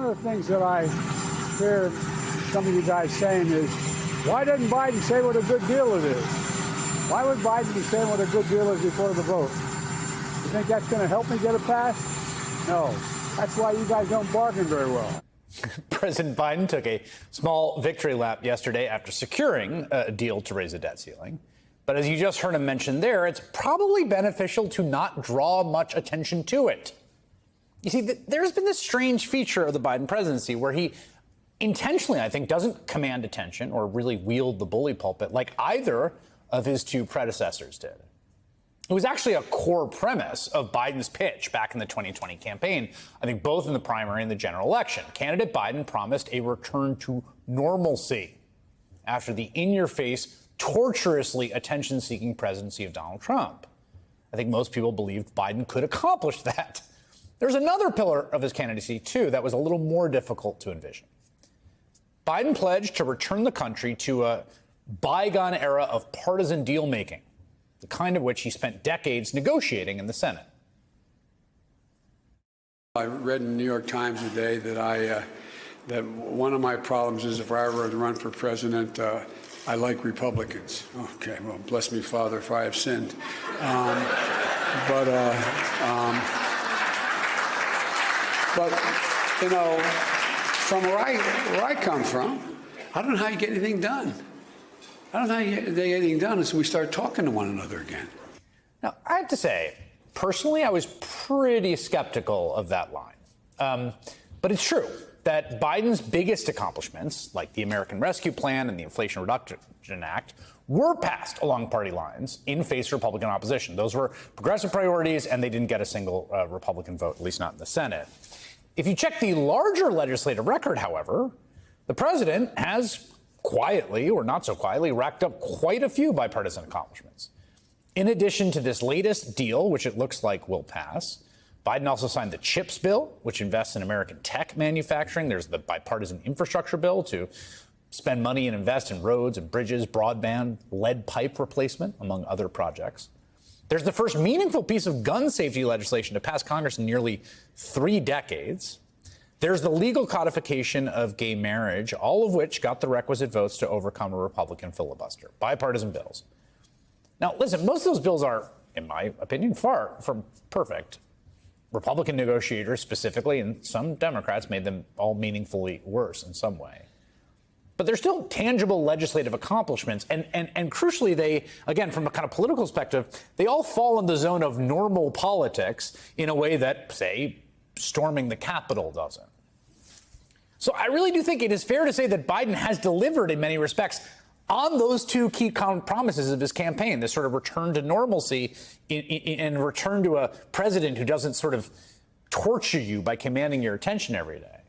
of the things that I hear some of you guys saying is, why doesn't Biden say what a good deal it is? Why would Biden be saying what a good deal is before the vote? You think that's going to help me get it passed? No. That's why you guys don't bargain very well. President Biden took a small victory lap yesterday after securing a deal to raise the debt ceiling. But as you just heard him mention there, it's probably beneficial to not draw much attention to it. You see, there's been this strange feature of the Biden presidency where he intentionally, I think, doesn't command attention or really wield the bully pulpit like either of his two predecessors did. It was actually a core premise of Biden's pitch back in the 2020 campaign, I think both in the primary and the general election. Candidate Biden promised a return to normalcy after the in-your-face, torturously attention-seeking presidency of Donald Trump. I think most people believed Biden could accomplish that. There's another pillar of his candidacy, too, that was a little more difficult to envision. Biden pledged to return the country to a bygone era of partisan deal-making, the kind of which he spent decades negotiating in the Senate. I read in the New York Times today that that one of my problems is if I ever run for president, I like Republicans. Okay, well, bless me, Father, if I have sinned. But you know, from where I come from, I don't know how you get anything done. I don't know how you get anything done until we start talking to one another again. Now, I have to say, personally, I was pretty skeptical of that line. But it's true that Biden's biggest accomplishments, like the American Rescue Plan and the Inflation Reduction Act, were passed along party lines in face of Republican opposition. Those were progressive priorities, and they didn't get a single Republican vote, at least not in the Senate. If you check the larger legislative record, however, the president has quietly, or not so quietly, racked up quite a few bipartisan accomplishments. In addition to this latest deal, which it looks like will pass, Biden also signed the CHIPS bill, which invests in American tech manufacturing. There's the bipartisan infrastructure bill to spend money and invest in roads and bridges, broadband, lead pipe replacement, among other projects. There's the first meaningful piece of gun safety legislation to pass Congress in nearly 3 decades. There's the legal codification of gay marriage, all of which got the requisite votes to overcome a Republican filibuster. Bipartisan bills. Now, listen, most of those bills are, in my opinion, far from perfect. Republican negotiators specifically, and some Democrats, made them all meaningfully worse in some way. But they're still tangible legislative accomplishments. And crucially, they, again, from a kind of political perspective, they all fall in the zone of normal politics in a way that, say, storming the Capitol doesn't. So I really do think it is fair to say that Biden has delivered in many respects on those two key promises of his campaign, this sort of return to normalcy and return to a president who doesn't sort of torture you by commanding your attention every day.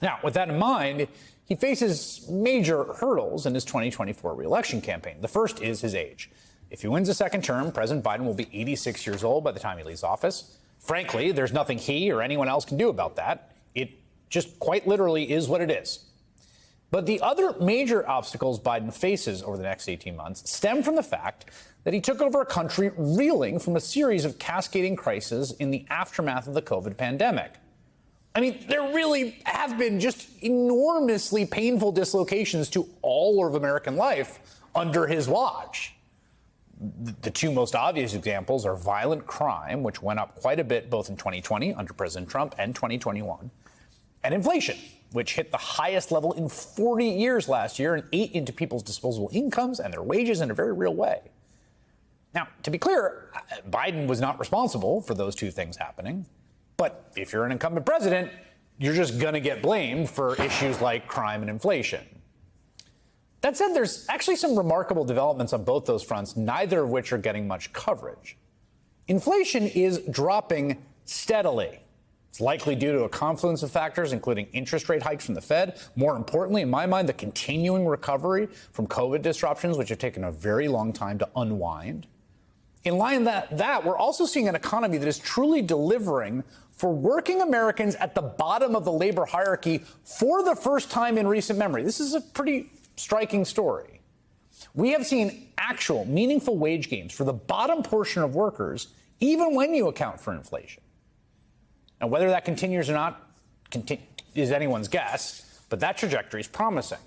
Now, with that in mind, he faces major hurdles in his 2024 reelection campaign. The first is his age. If he wins a second term, President Biden will be 86 years old by the time he leaves office. Frankly, there's nothing he or anyone else can do about that. It just quite literally is what it is. But the other major obstacles Biden faces over the next 18 months stem from the fact that he took over a country reeling from a series of cascading crises in the aftermath of the COVID pandemic. I mean, there really have been just enormously painful dislocations to all of American life under his watch. The two most obvious examples are violent crime, which went up quite a bit both in 2020 under President Trump and 2021, and inflation, which hit the highest level in 40 years last year and ate into people's disposable incomes and their wages in a very real way. Now, to be clear, Biden was not responsible for those two things happening. But if you're an incumbent president, you're just going to get blamed for issues like crime and inflation. That said, there's actually some remarkable developments on both those fronts, neither of which are getting much coverage. Inflation is dropping steadily. It's likely due to a confluence of factors, including interest rate hikes from the Fed. More importantly, in my mind, the continuing recovery from COVID disruptions, which have taken a very long time to unwind. In line with that, we're also seeing an economy that is truly delivering for working Americans at the bottom of the labor hierarchy for the first time in recent memory. This is a pretty striking story. We have seen actual, meaningful wage gains for the bottom portion of workers, even when you account for inflation. Now, whether that continues or not is anyone's guess, but that trajectory is promising.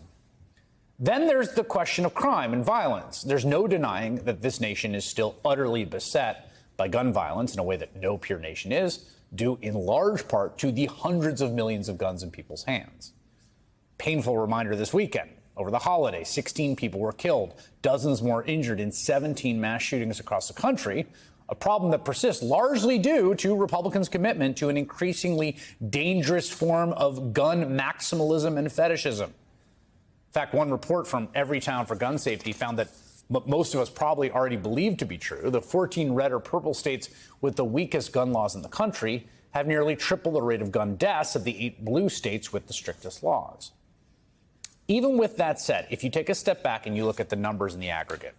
Then there's the question of crime and violence. There's no denying that this nation is still utterly beset by gun violence in a way that no peer nation is, due in large part to the hundreds of millions of guns in people's hands. Painful reminder this weekend. Over the holiday, 16 people were killed, dozens more injured in 17 mass shootings across the country, a problem that persists largely due to Republicans' commitment to an increasingly dangerous form of gun maximalism and fetishism. In fact, one report from Everytown for Gun Safety found that what most of us probably already believed to be true, the 14 red or purple states with the weakest gun laws in the country have nearly triple the rate of gun deaths of the 8 blue states with the strictest laws. Even with that said, if you take a step back and you look at the numbers in the aggregate,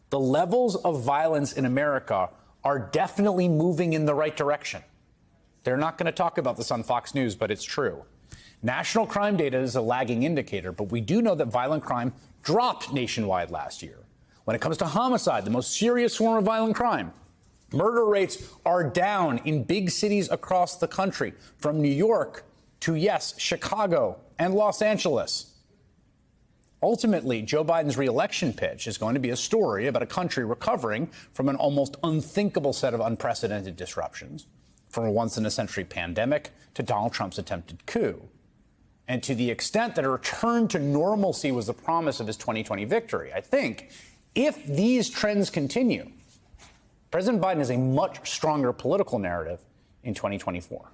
the levels of violence in America are definitely moving in the right direction. They're not going to talk about this on Fox News, but it's true. National crime data is a lagging indicator, but we do know that violent crime dropped nationwide last year. When it comes to homicide, the most serious form of violent crime, murder rates are down in big cities across the country, from New York to, yes, Chicago and Los Angeles. Ultimately, Joe Biden's reelection pitch is going to be a story about a country recovering from an almost unthinkable set of unprecedented disruptions, from a once-in-a-century pandemic to Donald Trump's attempted coup. And to the extent that a return to normalcy was the promise of his 2020 victory, I think if these trends continue, President Biden has a much stronger political narrative in 2024.